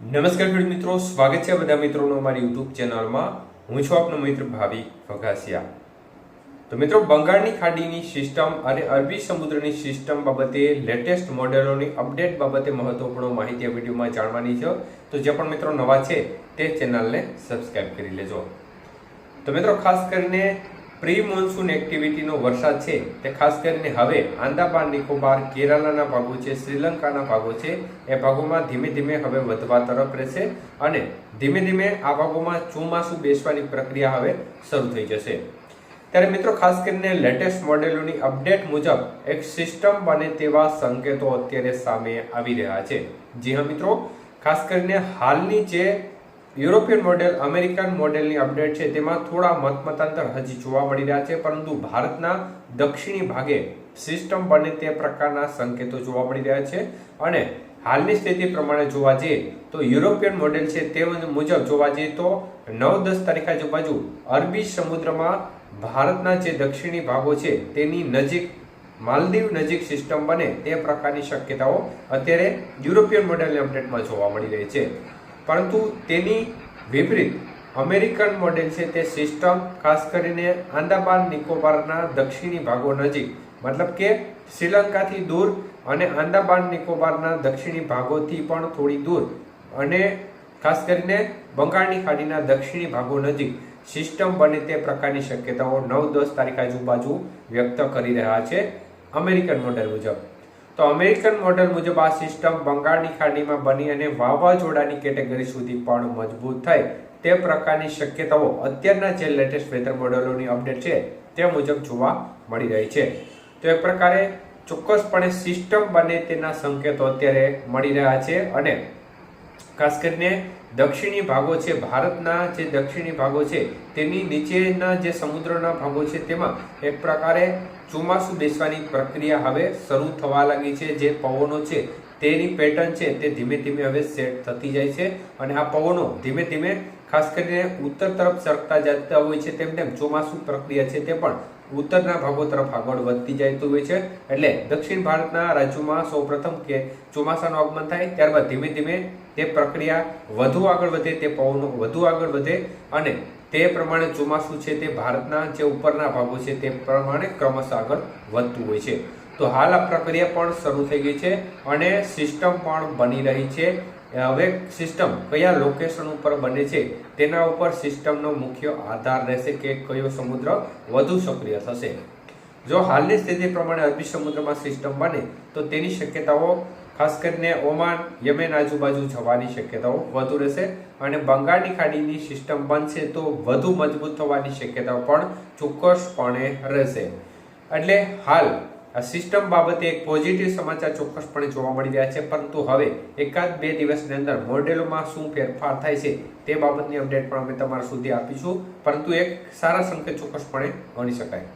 નમસ્કાર ખેડૂત મિત્રો, સ્વાગત છે બધા મિત્રોનો અમારી યુટ્યુબ ચેનલમાં. હું છું આપનો મિત્ર ભાવિક વઘાસિયા. તો મિત્રો, બંગાળની ખાડીની સિસ્ટમ અને અરબી સમુદ્રની સિસ્ટમ બાબતે લેટેસ્ટ મોડેલોની અપડેટ બાબતે મહત્વપૂર્ણ માહિતી આ વિડીયોમાં જાણવાની છે. તો જે પણ મિત્રો નવા છે તે ચેનલને સબસ્ક્રાઇબ કરી લેજો. તો મિત્રો, ખાસ કરીને પ્રી મોન્સૂન એક્ટિવિટીનો વરસાદ છે તે ખાસ કરીને હવે આંદામાન નિકોબાર, કેરાલાના ભાગો છે, શ્રીલંકાના ભાગો છે, એ ભાગોમાં ધીમે ધીમે હવે વધવા તરફ રહેશે અને ધીમે ધીમે આ ભાગોમાં ચોમાસું બેસવાની પ્રક્રિયા હવે શરૂ થઈ જશે. ત્યારે મિત્રો, ખાસ કરીને લેટેસ્ટ મોડેલોની અપડેટ મુજબ એક સિસ્ટમ બને તેવા સંકેતો અત્યારે સામે આવી રહ્યા છે. જી હા મિત્રો, ખાસ કરીને હાલની જે યુરોપિયન મોડેલ, અમેરિકન મોડેલની અપડેટ છે તેમાં થોડા મતમતાંતર હજી જોવા મળી રહ્યા છે, પરંતુ ભારતના દક્ષિણી ભાગે સિસ્ટમ બને તે પ્રકારના સંકેતો જોવા મળી રહ્યા છે. અને હાલની સ્થિતિ પ્રમાણે જોવા જઈએ તો યુરોપિયન મોડેલ છે તે મુજબ જોવા જઈએ તો 9-10 તારીખ આજુબાજુ અરબી સમુદ્રમાં ભારતના જે દક્ષિણી ભાગો છે તેની નજીક, માલદીવ નજીક સિસ્ટમ બને તે પ્રકારની શક્યતાઓ અત્યારે યુરોપિયન મોડેલની અપડેટમાં જોવા મળી રહી છે. પરંતુ તેની વિપરીત અમેરિકન મોડેલ છે તે સિસ્ટમ ખાસ કરીને આંદામાન નિકોબારના દક્ષિણી ભાગો નજીક, મતલબ કે શ્રીલંકાથી દૂર અને આંદામાન નિકોબારના દક્ષિણી ભાગોથી પણ થોડી દૂર અને ખાસ કરીને બંગાળની ખાડીના દક્ષિણી ભાગો નજીક સિસ્ટમ બને તે પ્રકારની શક્યતાઓ 9-10 તારીખ આજુબાજુ વ્યક્ત કરી રહ્યા છે અમેરિકન મોડેલ મુજબ. તો અમેરિકન મોડેલ મુજબ આ સિસ્ટમ બંગાળની ખાડીમાં બની અને વાવાઝોડાની કેટેગરી સુધી પણ મજબૂત થાય તે પ્રકારની શક્યતાઓ અત્યારના જે લેટેસ્ટ વેધર મોડેલોની અપડેટ છે તે મુજબ જોવા મળી રહી છે. તો એક પ્રકારે ચોક્કસપણે સિસ્ટમ બને તેના સંકેતો અત્યારે મળી રહ્યા છે અને ખાસ કરીને દક્ષિણી ભાગો છે, ભારતના જે દક્ષિણી ભાગો છે તેની નીચેના જે સમુદ્રના ભાગો છે તેમાં એક પ્રકારે ચોમાસું બેસવાની પ્રક્રિયા હવે શરૂ થવા લાગી છે. જે પવનો છે તેની પેટર્ન છે તે ધીમે ધીમે હવે સેટ થતી જાય છે અને આ પવનો ધીમે ધીમે ખાસ કરીને ઉત્તર તરફ સરકતા જતા હોય છે, તેમ તેમ ચોમાસું પ્રક્રિયા છે તે પણ ઉત્તરના ભાગો તરફ આગળ વધતી જતી હોય છે. એટલે દક્ષિણ ભારતના રાજ્યોમાં સૌપ્રથમ કે ચોમાસાનું આગમન થાય, ત્યારબાદ ધીમે ધીમે તે પ્રક્રિયા વધુ આગળ વધે, તે પવનો વધુ આગળ વધે અને તે પ્રમાણે ચોમાસું છે તે ભારતના જે ઉપરના ભાગો છે તે પ્રમાણે ક્રમશઃ આગળ વધતું હોય છે. તો હાલ આ પ્રક્રિયા પણ શરૂ થઈ ગઈ છે અને સિસ્ટમ પણ બની રહી છે. હવે સિસ્ટમ કયા લોકેશન ઉપર બને છે તેના ઉપર સિસ્ટમનો મુખ્ય આધાર રહેશે કે કયો સમુદ્ર વધુ સક્રિય થશે. જો હાલની સ્થિતિ પ્રમાણે અરબી સમુદ્રમાં સિસ્ટમ બને તો તેની શક્યતાઓ ખાસ કરીને ઓમાન, યમેન આજુબાજુ જવાની શક્યતાઓ વધુ રહેશે અને બંગાળની ખાડીની સિસ્ટમ બનશે તો વધુ મજબૂત થવાની શક્યતાઓ પણ ચોક્કસપણે રહેશે. એટલે હાલ આ સિસ્ટમ બાબતે એક પોઝિટિવ સમાચાર ચોક્કસપણે જોવા મળી રહ્યા છે, પરંતુ હવે 1-2 દિવસની અંદર મોડેલોમાં શું ફેરફાર થાય છે તે બાબતની અપડેટ પણ અમે તમારા સુધી આપીશું, પરંતુ એક સારા સંકેત ચોક્કસપણે ગણી શકાય.